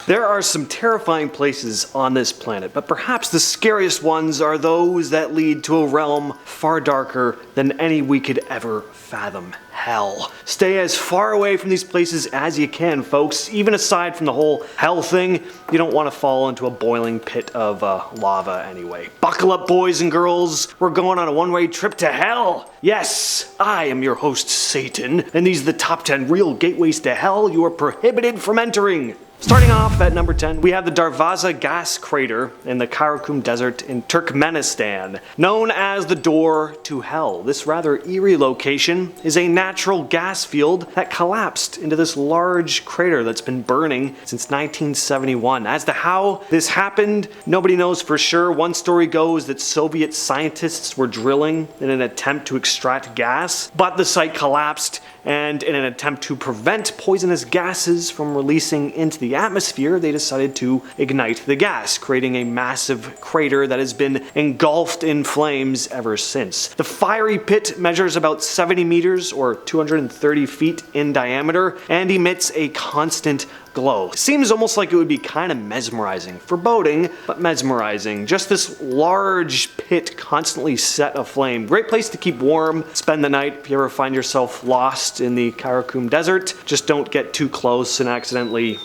There are some terrifying places on this planet, but perhaps the scariest ones are those that lead to a realm far darker than any we could ever fathom. Hell. Stay as far away from these places as you can, folks. Even aside from the whole hell thing, you don't want to fall into a boiling pit of lava anyway. Buckle up, boys and girls. We're going on a one-way trip to hell. Yes, I am your host, Satan, and these are the top 10 real gateways to hell you are prohibited from entering. Starting off at number 10, we have the Darvaza gas crater in the Karakum Desert in Turkmenistan, known as the door to hell. This rather eerie location is a natural gas field that collapsed into this large crater that's been burning since 1971. As to how this happened, nobody knows for sure. One story goes that Soviet scientists were drilling in an attempt to extract gas, but the site collapsed, and in an attempt to prevent poisonous gases from releasing into the atmosphere, they decided to ignite the gas, creating a massive crater that has been engulfed in flames ever since. The fiery pit measures about 70 meters or 230 feet in diameter and emits a constant glow. Seems almost like it would be kind of mesmerizing. Foreboding, but mesmerizing. Just this large pit constantly set aflame. Great place to keep warm, spend the night if you ever find yourself lost in the Karakum Desert. Just don't get too close and accidentally...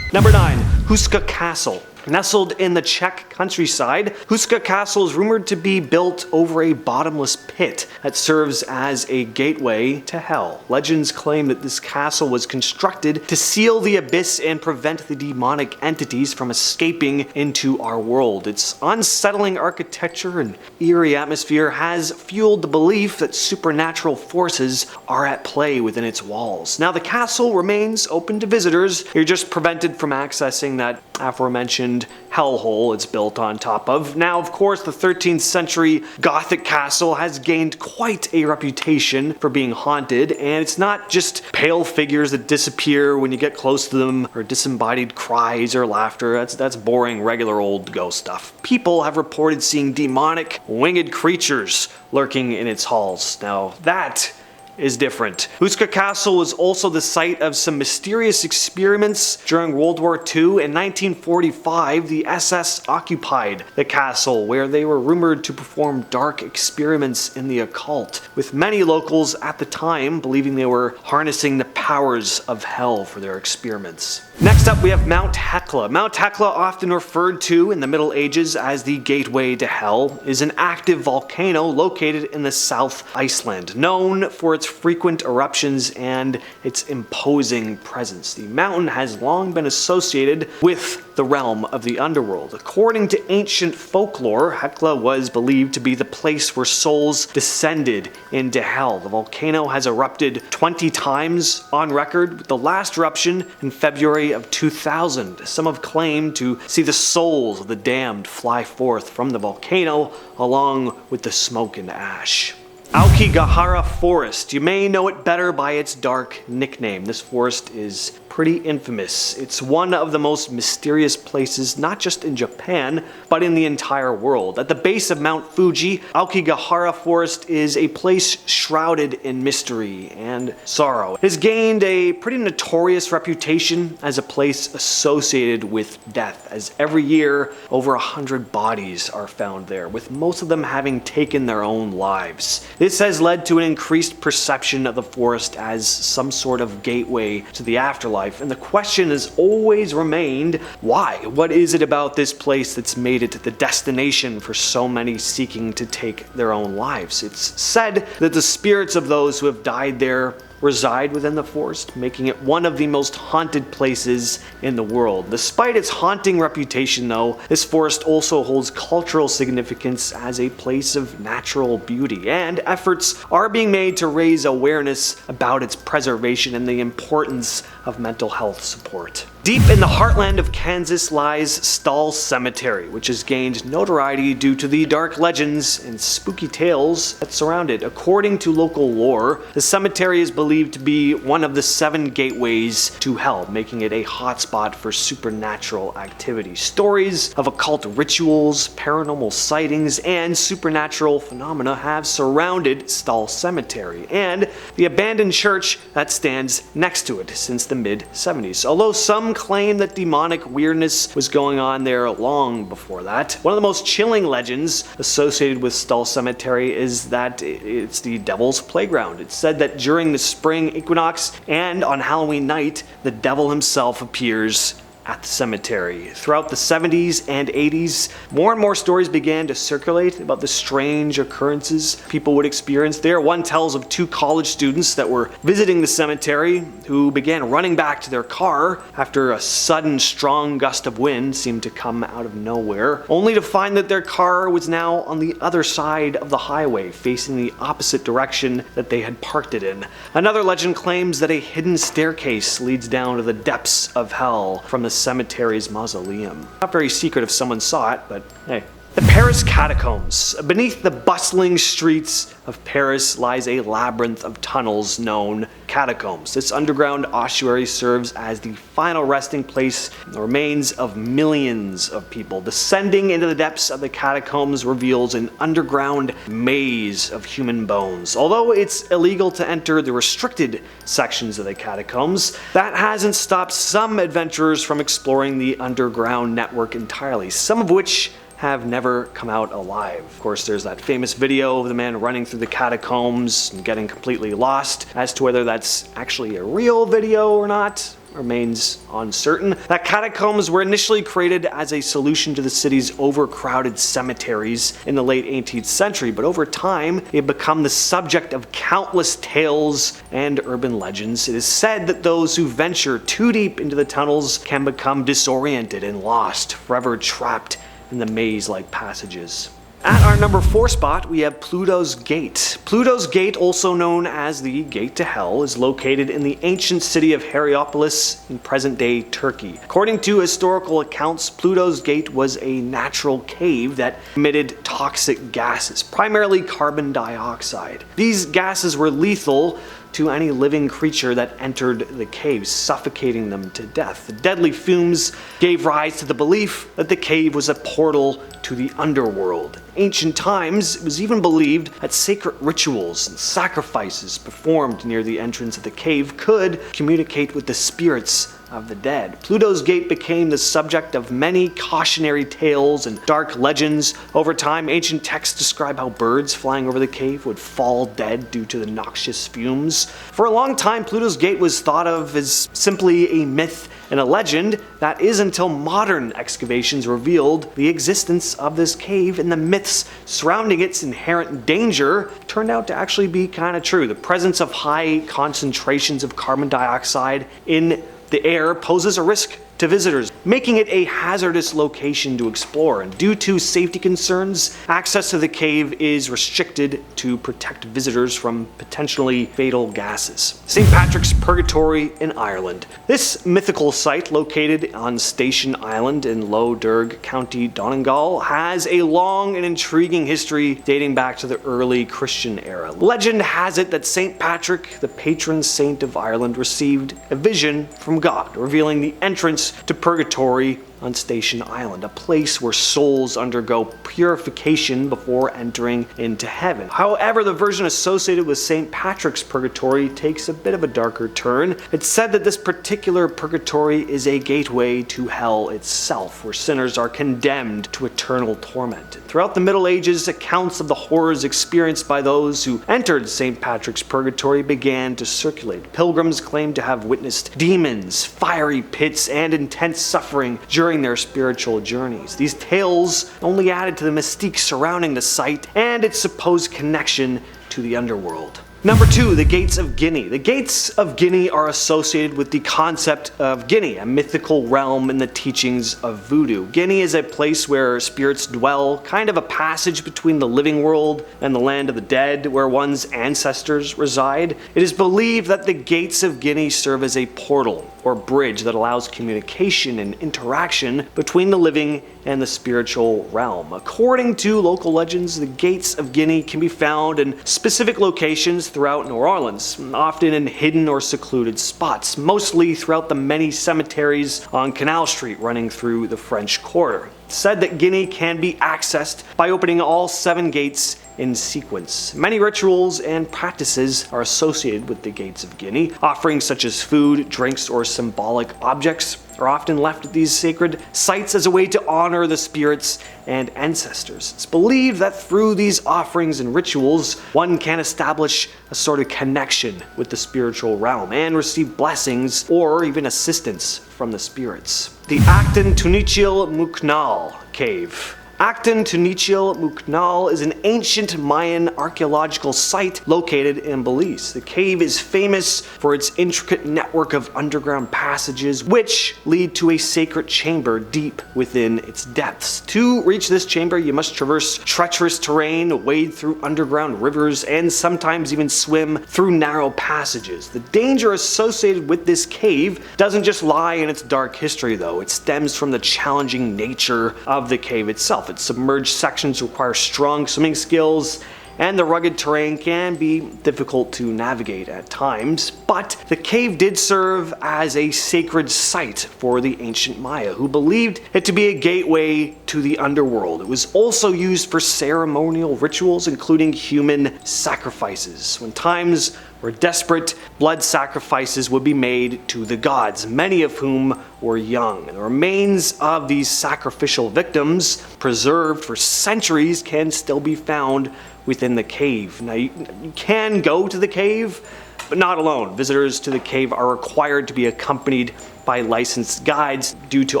Number 9, Houska Castle. Nestled in the Czech countryside, Houska Castle is rumored to be built over a bottomless pit that serves as a gateway to hell. Legends claim that this castle was constructed to seal the abyss and prevent the demonic entities from escaping into our world. Its unsettling architecture and eerie atmosphere has fueled the belief that supernatural forces are at play within its walls. Now, the castle remains open to visitors. You're just prevented from accessing that aforementioned hellhole it's built on top of. Now, of course, the 13th century Gothic castle has gained quite a reputation for being haunted, and it's not just pale figures that disappear when you get close to them, or disembodied cries or laughter. That's boring, regular old ghost stuff. People have reported seeing demonic, winged creatures lurking in its halls. Now, that is different. Houska Castle was also the site of some mysterious experiments during World War II. In 1945, the SS occupied the castle, where they were rumored to perform dark experiments in the occult, with many locals at the time believing they were harnessing the powers of hell for their experiments. Next up, we have Mount Hekla. Mount Hekla, often referred to in the Middle Ages as the Gateway to Hell, is an active volcano located in the South Iceland, known for its frequent eruptions and its imposing presence. The mountain has long been associated with the realm of the underworld. According to ancient folklore, Hekla was believed to be the place where souls descended into hell. The volcano has erupted 20 times on record, with the last eruption in February of 2000. Some have claimed to see the souls of the damned fly forth from the volcano along with the smoke and ash. Aokigahara Forest. You may know it better by its dark nickname. This forest is pretty infamous. It's one of the most mysterious places, not just in Japan, but in the entire world. At the base of Mount Fuji, Aokigahara Forest is a place shrouded in mystery and sorrow. It has gained a pretty notorious reputation as a place associated with death, as every year over 100 bodies are found there, with most of them having taken their own lives. This has led to an increased perception of the forest as some sort of gateway to the afterlife. And the question has always remained, why? What is it about this place that's made it the destination for so many seeking to take their own lives? It's said that the spirits of those who have died there reside within the forest, making it one of the most haunted places in the world. Despite its haunting reputation, though, this forest also holds cultural significance as a place of natural beauty, and efforts are being made to raise awareness about its preservation and the importance of mental health support. Deep in the heartland of Kansas lies Stull Cemetery, which has gained notoriety due to the dark legends and spooky tales that surround it. According to local lore, the cemetery is believed to be one of the 7 gateways to hell, making it a hotspot for supernatural activity. Stories of occult rituals, paranormal sightings, and supernatural phenomena have surrounded Stull Cemetery and the abandoned church that stands next to it since the mid-70s. Although some claim that demonic weirdness was going on there long before that. One of the most chilling legends associated with Stull Cemetery is that it's the devil's playground. It's said that during the spring equinox and on Halloween night, the devil himself appears at the cemetery. Throughout the 70s and 80s, more and more stories began to circulate about the strange occurrences people would experience there. One tells of 2 college students that were visiting the cemetery who began running back to their car after a sudden strong gust of wind seemed to come out of nowhere, only to find that their car was now on the other side of the highway, facing the opposite direction that they had parked it in. Another legend claims that a hidden staircase leads down to the depths of hell from the cemetery's mausoleum. Not very secret if someone saw it, but hey. The Paris Catacombs. Beneath the bustling streets of Paris lies a labyrinth of tunnels known catacombs. This underground ossuary serves as the final resting place in the remains of millions of people. Descending into the depths of the catacombs reveals an underground maze of human bones. Although it's illegal to enter the restricted sections of the catacombs, that hasn't stopped some adventurers from exploring the underground network entirely, some of which have never come out alive. Of course, there's that famous video of the man running through the catacombs and getting completely lost. As to whether that's actually a real video or not remains uncertain. That catacombs were initially created as a solution to the city's overcrowded cemeteries in the late 18th century, but over time they've become the subject of countless tales and urban legends. It is said that those who venture too deep into the tunnels can become disoriented and lost, forever trapped in the maze-like passages. At our number 4 spot, we have Pluto's Gate. Pluto's Gate, also known as the Gate to Hell, is located in the ancient city of Hierapolis in present-day Turkey. According to historical accounts, Pluto's Gate was a natural cave that emitted toxic gases, primarily carbon dioxide. These gases were lethal to any living creature that entered the cave, suffocating them to death. The deadly fumes gave rise to the belief that the cave was a portal to the underworld. In ancient times, it was even believed that sacred rituals and sacrifices performed near the entrance of the cave could communicate with the spirits of the dead. Pluto's Gate became the subject of many cautionary tales and dark legends. Over time, ancient texts describe how birds flying over the cave would fall dead due to the noxious fumes. For a long time, Pluto's Gate was thought of as simply a myth and a legend. That is until modern excavations revealed the existence of this cave, and the myths surrounding its inherent danger turned out to actually be kind of true. The presence of high concentrations of carbon dioxide in the air poses a risk to visitors, making it a hazardous location to explore, and due to safety concerns, access to the cave is restricted to protect visitors from potentially fatal gases. St. Patrick's Purgatory in Ireland. This mythical site, located on Station Island in Lough Derg, County Donegal, has a long and intriguing history dating back to the early Christian era. Legend has it that St. Patrick, the patron saint of Ireland, received a vision from God, revealing the entrance to Purgatory on Station Island, a place where souls undergo purification before entering into heaven. However, the version associated with St. Patrick's Purgatory takes a bit of a darker turn. It's said that this particular purgatory is a gateway to hell itself, where sinners are condemned to eternal torment. Throughout the Middle Ages, accounts of the horrors experienced by those who entered St. Patrick's Purgatory began to circulate. Pilgrims claimed to have witnessed demons, fiery pits, and intense suffering during their spiritual journeys. These tales only added to the mystique surrounding the site and its supposed connection to the underworld. Number 2, the Gates of Guinea. The Gates of Guinea are associated with the concept of Guinea, a mythical realm in the teachings of voodoo. Guinea is a place where spirits dwell, kind of a passage between the living world and the land of the dead, where one's ancestors reside. It is believed that the Gates of Guinea serve as a portal or bridge that allows communication and interaction between the living and the spiritual realm. According to local legends, the Gates of Guinea can be found in specific locations throughout New Orleans, often in hidden or secluded spots, mostly throughout the many cemeteries on Canal Street running through the French Quarter. It's said that Guinea can be accessed by opening all 7 gates in sequence. Many rituals and practices are associated with the Gates of Guinea. Offerings such as food, drinks, or symbolic objects are often left at these sacred sites as a way to honor the spirits and ancestors. It's believed that through these offerings and rituals, one can establish a sort of connection with the spiritual realm and receive blessings or even assistance from the spirits. The Actun Tunichil Muknal Cave. Actun Tunichil Muknal is an ancient Mayan archaeological site located in Belize. The cave is famous for its intricate network of underground passages, which lead to a sacred chamber deep within its depths. To reach this chamber, you must traverse treacherous terrain, wade through underground rivers, and sometimes even swim through narrow passages. The danger associated with this cave doesn't just lie in its dark history, though. It stems from the challenging nature of the cave itself. Its submerged sections require strong swimming skills, and the rugged terrain can be difficult to navigate at times. But the cave did serve as a sacred site for the ancient Maya, who believed it to be a gateway to the underworld. It was also used for ceremonial rituals, including human sacrifices. When times were desperate, blood sacrifices would be made to the gods, many of whom were young. And the remains of these sacrificial victims, preserved for centuries, can still be found within the cave. Now, you can go to the cave, but not alone. Visitors to the cave are required to be accompanied by licensed guides due to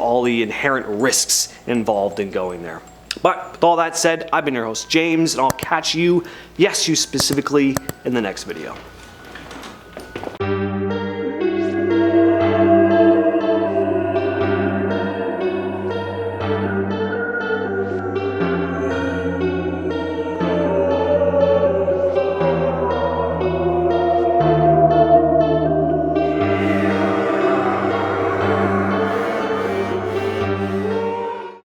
all the inherent risks involved in going there. But with all that said, I've been your host, James, and I'll catch you, yes, you specifically, in the next video.